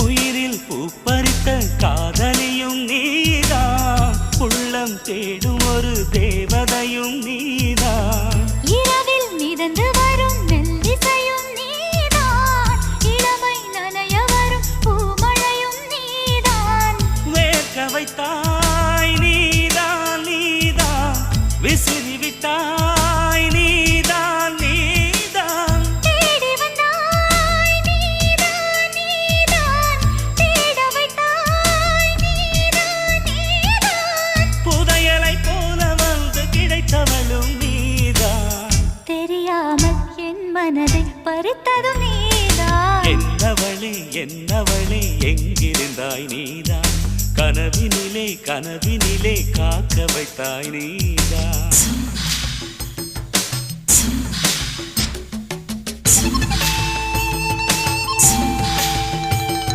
உயிரில் பூப்பறித்த காதலியும் நீதான், உள்ளம் தேடும் ஒரு தேவதையும் நீதான். இரவில் மிதந்து வரும் மெல்லிசையும் நீதான், இளமை நனைய வரும் பூமழையும் நீதான். வேர்க்க வைத்தாய் நீதான் நீதான், விசிறி விட்டாய் நீதான் நீதான். தேடி வந்தாய் நீதான் நீதான், தேட வைத்தாய் நீதான் நீதான். புதையலை போல வந்து கிடைத்தவளும் நீதான். தெரியாமல் என் மனதை பறித்ததும் நீதான். என்னவளே எங்கிருந்தாய் நீதான், கனவினிலே காக்க வைத்தாய் நீதான்.